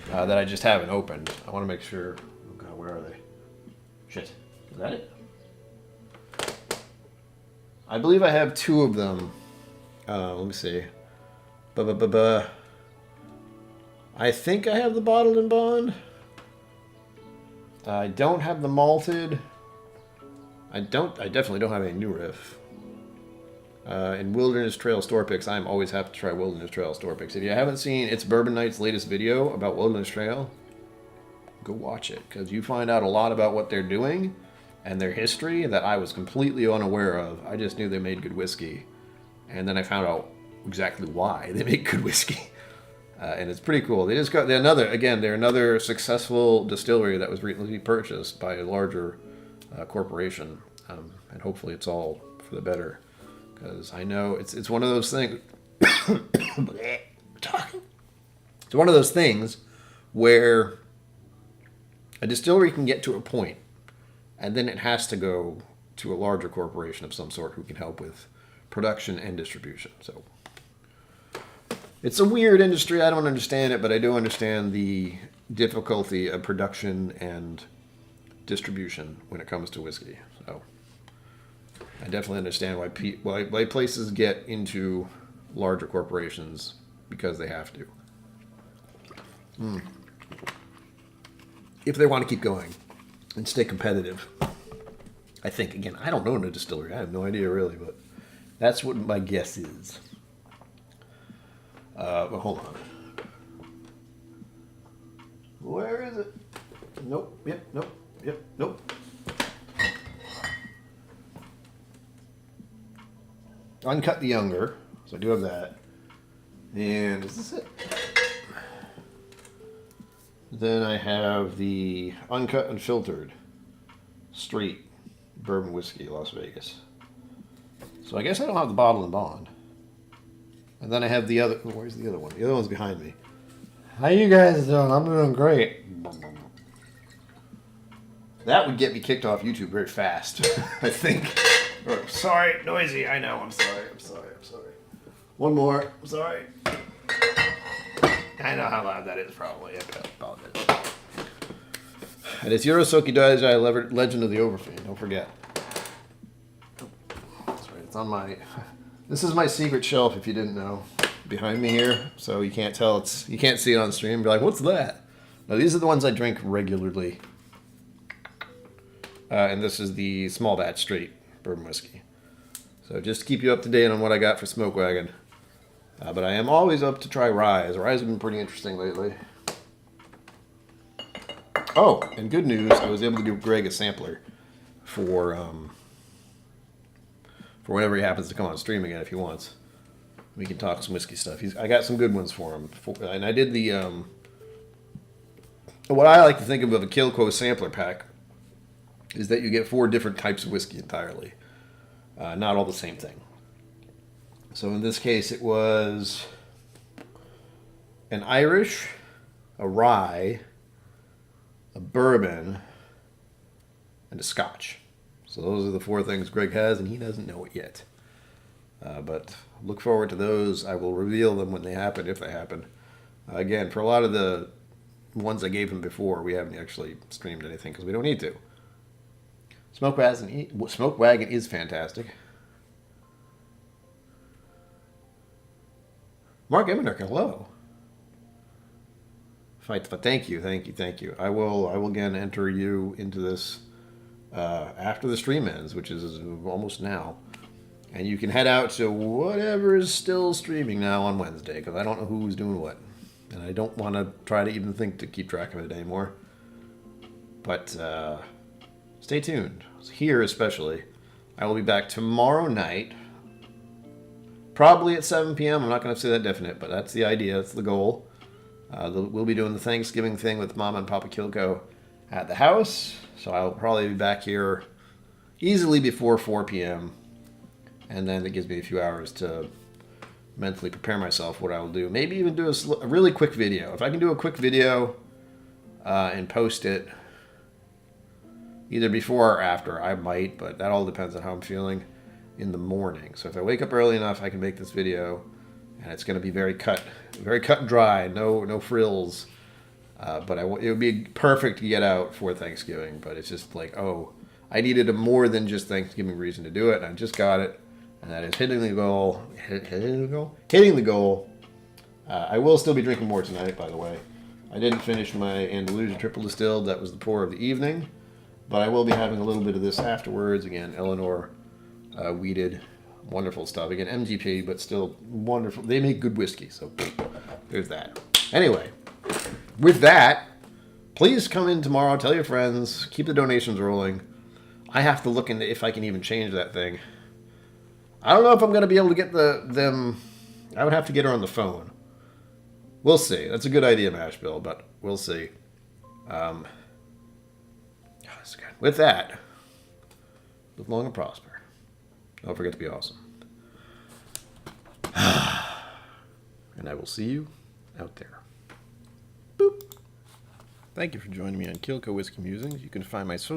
That I just haven't opened. I want to make sure. Oh god, where are they? Shit. Is that it? I believe I have 2 of them. Let me see. I think I have the bottled and bond. I don't have the malted. I definitely don't have any new riff. In Wilderness Trail store picks, I'm always happy to try Wilderness Trail store picks. If you haven't seen It's Bourbon Night's latest video about Wilderness Trail, go watch it, because you find out a lot about what they're doing and their history that I was completely unaware of. I just knew they made good whiskey, and then I found out exactly why they make good whiskey. And it's pretty cool. They're another successful distillery that was recently purchased by a larger corporation, and hopefully it's all for the better. Because I know it's one of those things. Talking. It's one of those things where a distillery can get to a point, and then it has to go to a larger corporation of some sort who can help with production and distribution. So it's a weird industry. I don't understand it, but I do understand the difficulty of production and distribution when it comes to whiskey. So I definitely understand why places get into larger corporations, because they have to. If they want to keep going and stay competitive. I think, again, I don't know in a distillery. I have no idea really, but that's what my guess is. But hold on. Where is it? Nope. Yep. Nope. Yep. Nope. Uncut the Younger. So I do have that. And is this it? Then I have the Uncut and Filtered Straight Bourbon Whiskey, Las Vegas. So I guess I don't have the bottle and bond. And then I have the other. Where's the other one? The other one's behind me. How you guys doing? I'm doing great. That would get me kicked off YouTube very fast, I think. Oh, sorry, noisy. I know. I'm sorry. One more. I'm sorry. I know how loud that is, probably. I apologize. And it's Yorosoki Daijai Legend of the Overfiend. Don't forget. That's right. It's on my. This is my secret shelf, if you didn't know, behind me here. So you can't tell you can't see it on stream. Be like, what's that? No, these are the ones I drink regularly. And this is the small batch straight bourbon whiskey. So just to keep you up to date on what I got for Smoke Wagon. But I am always up to try rye. Rye has been pretty interesting lately. Oh, and good news, I was able to give Greg a sampler for whenever he happens to come on stream again if he wants. We can talk some whiskey stuff. I got some good ones for him. And I did the what I like to think of a KillCo sampler pack is that you get 4 different types of whiskey entirely. Not all the same thing. So in this case, it was an Irish, a rye, a bourbon, and a Scotch. So those are the 4 things Greg has, and he doesn't know it yet. But look forward to those. I will reveal them when they happen, if they happen. Again, for a lot of the ones I gave him before, we haven't actually streamed anything because we don't need to. Smoke Wagon is fantastic. Mark Emmerich, hello. Thank you. I will again enter you into this after the stream ends, which is almost now. And you can head out to whatever is still streaming now on Wednesday, because I don't know who's doing what. And I don't want to try to even think to keep track of it anymore. But stay tuned. Here especially. I will be back tomorrow night. Probably at 7 p.m. I'm not going to say that definite, but that's the idea. That's the goal. We'll be doing the Thanksgiving thing with Mama and Papa KillCo at the house. So I'll probably be back here easily before 4 p.m. And then it gives me a few hours to mentally prepare myself what I will do. Maybe even do a really quick video. If I can do a quick video and post it either before or after, I might, but that all depends on how I'm feeling in the morning. So if I wake up early enough, I can make this video, and it's going to be very cut and dry, no frills. But it would be perfect to get out for Thanksgiving. But it's just like, I needed a more than just Thanksgiving reason to do it, and I just got it. and that is hitting the goal. Hitting the goal. I will still be drinking more tonight, by the way. I didn't finish my Andalusia triple distilled. That was the pour of the evening. But I will be having a little bit of this afterwards. Again, Eleanor weeded. Wonderful stuff. Again, MGP, but still wonderful. They make good whiskey, so there's that. Anyway, with that, please come in tomorrow. Tell your friends. Keep the donations rolling. I have to look into if I can even change that thing. I don't know if I'm going to be able to get them. I would have to get her on the phone. We'll see. That's a good idea, Mash Bill, but we'll see. That's good. With that, live long and prosper. Don't forget to be awesome. And I will see you out there. Boop. Thank you for joining me on KillCo Whiskey Musings. You can find my social